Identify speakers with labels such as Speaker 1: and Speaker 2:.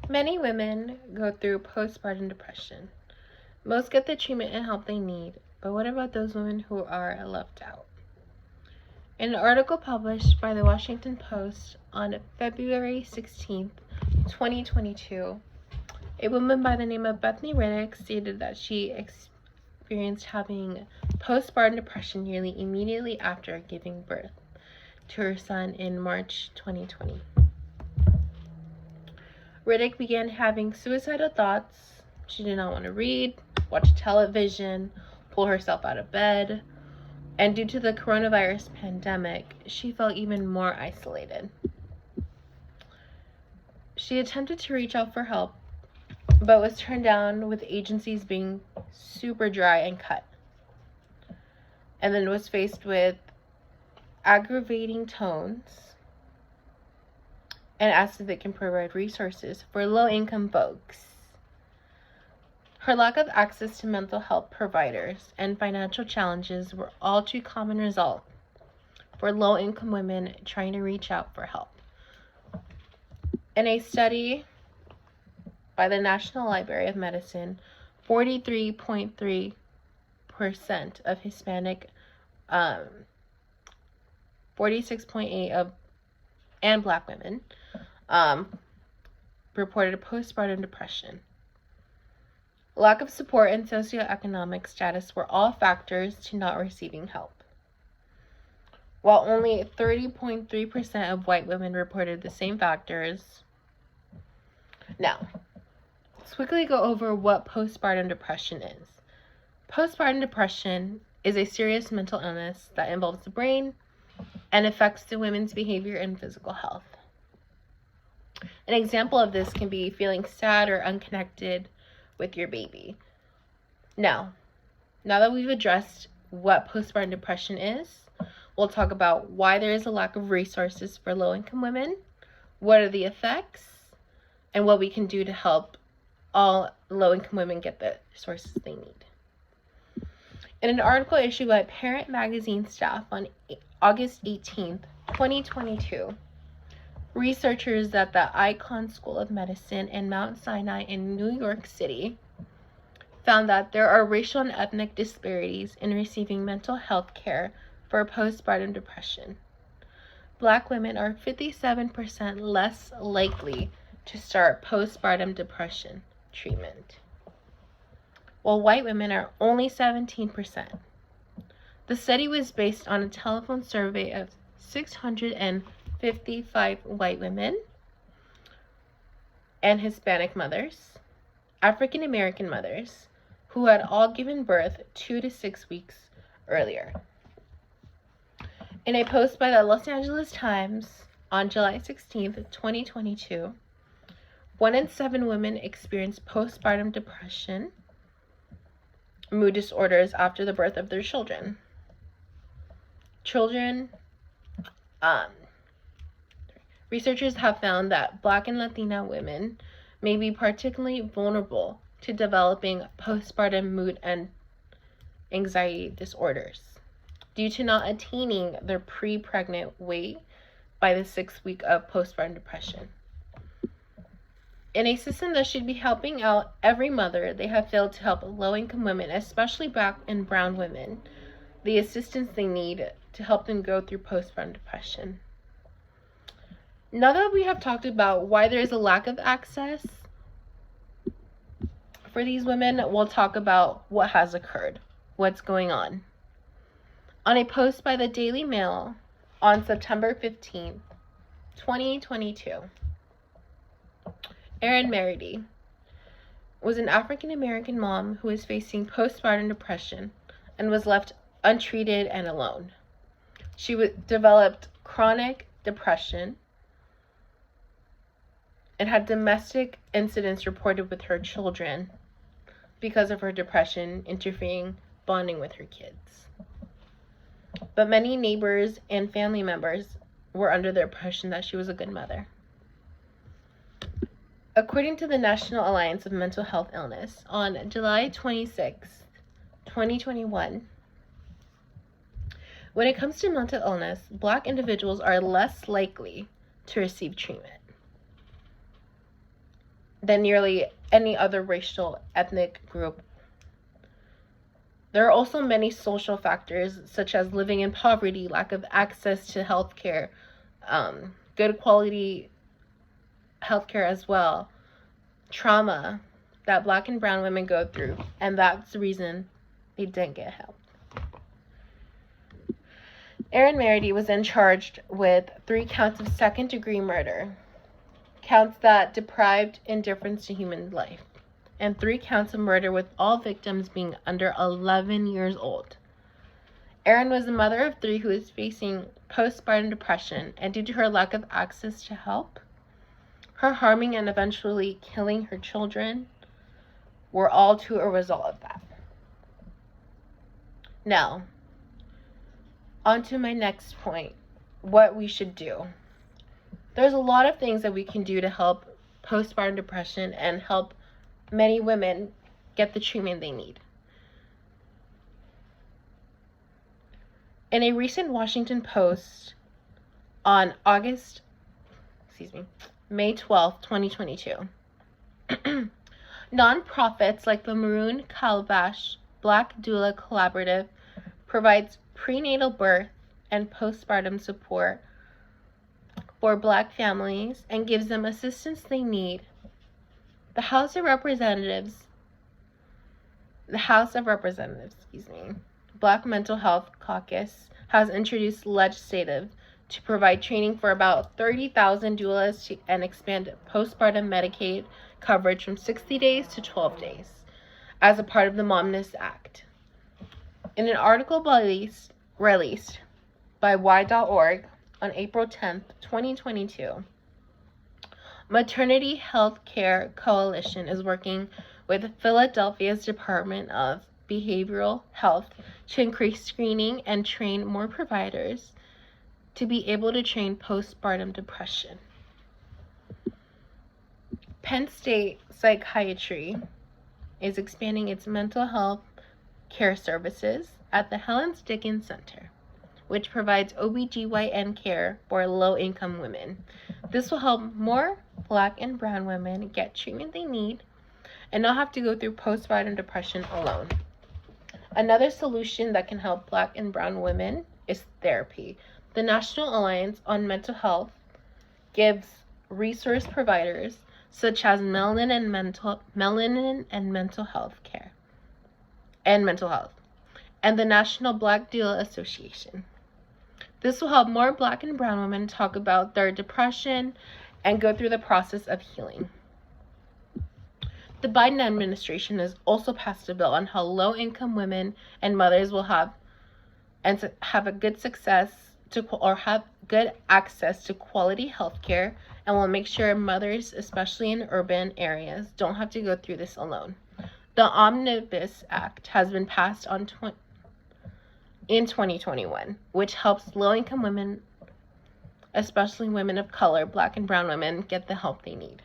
Speaker 1: Many women go through postpartum depression. Most get the treatment and help they need, but what about those women who are left out? In an article published by the Washington Post on February 16th, 2022, a woman by the name of Bethany Riddick stated that she experienced having postpartum depression nearly immediately after giving birth to her son in March 2020. Riddick began having suicidal thoughts. She did not want to read, watch television, pull herself out of bed, and due to the coronavirus pandemic, she felt even more isolated. She attempted to reach out for help, but was turned down with agencies being super dry and cut. And then was faced with aggravating tones and asked if it can provide resources for low-income folks. Her lack of access to mental health providers and financial challenges were all too common result for low-income women trying to reach out for help. In a study by the National Library of Medicine, 43.3% of Hispanic, 46.8% of and Black women reported postpartum depression. Lack of support and socioeconomic status were all factors to not receiving help, while only 30.3% of white women reported the same factors. Now, let's quickly go over what postpartum depression is. Postpartum depression is a serious mental illness that involves the brain and affects the women's behavior and physical health. An example of this can be feeling sad or unconnected with your baby. Now that we've addressed what postpartum depression is, we'll talk about why there is a lack of resources for low-income women, what are the effects, and what we can do to help all low-income women get the resources they need. In an article issued by Parent Magazine staff on August 18th, 2022, researchers at the Icahn School of Medicine and Mount Sinai in New York City found that there are racial and ethnic disparities in receiving mental health care for postpartum depression. Black women are 57% less likely to start postpartum depression treatment, while white women are only 17%. The study was based on a telephone survey of 655 white women and Hispanic mothers, African American mothers, who had all given birth 2 to 6 weeks earlier. In a post by the Los Angeles Times on July 16th, 2022, 1 in 7 women experienced postpartum depression, mood disorders after the birth of their children. Researchers have found that Black and Latina women may be particularly vulnerable to developing postpartum mood and anxiety disorders due to not attaining their pre-pregnant weight by the 6th week of postpartum depression. In a system that should be helping out every mother, they have failed to help low-income women, especially Black and brown women, the assistance they need to help them go through postpartum depression. Now that we have talked about why there is a lack of access for these women, we'll talk about what has occurred, what's going on. On a post by the Daily Mail on September 15th, 2022, Erin Meredy was an African American mom who was facing postpartum depression and was left untreated and alone. She developed chronic depression and had domestic incidents reported with her children because of her depression interfering bonding with her kids. But many neighbors and family members were under the impression that she was a good mother. According to the National Alliance of Mental Health Illness, on July 26, 2021, when it comes to mental illness, Black individuals are less likely to receive treatment. than nearly any other racial ethnic group. There are also many social factors, such as living in poverty, lack of access to healthcare, good quality healthcare as well, trauma that Black and brown women go through, and that's the reason they didn't get help. Erin Meredy was then charged with 3 counts of second-degree murder, counts that deprived indifference to human life, and 3 counts of murder with all victims being under 11 years old. Erin was a mother of 3 who was facing postpartum depression, and due to her lack of access to help, her harming and eventually killing her children were all to a result of that. Now, on to my next point, what we should do. There's a lot of things that we can do to help postpartum depression and help many women get the treatment they need. In a recent Washington Post on May 12, 2022, nonprofits like the Maroon Calabash Black Doula Collaborative provides prenatal birth and postpartum support for Black families and gives them assistance they need. The House of Representatives, Black Mental Health Caucus has introduced legislation to provide training for about 30,000 doulas and expand postpartum Medicaid coverage from 60 days to 12 days as a part of the Momness Act. In an article released by Y.org on April 10, 2022, Maternity Health Care Coalition is working with Philadelphia's Department of Behavioral Health to increase screening and train more providers to be able to train postpartum depression. Penn State Psychiatry is expanding its mental health care services at the Helen Dickens Center, which provides OBGYN care for low-income women. This will help more Black and brown women get treatment they need and not have to go through postpartum depression alone. Another solution that can help Black and brown women is therapy. The National Alliance on Mental Health gives resource providers such as melanin and mental health care and mental health, and the National Black Doula Association. This will help more Black and brown women talk about their depression and go through the process of healing. The Biden administration has also passed a bill on how low-income women and mothers will have a good have good access to quality health care, and will make sure mothers, especially in urban areas, don't have to go through this alone. The Omnibus Act has been passed in 2021, which helps low-income women, especially women of color, Black and brown women, get the help they need.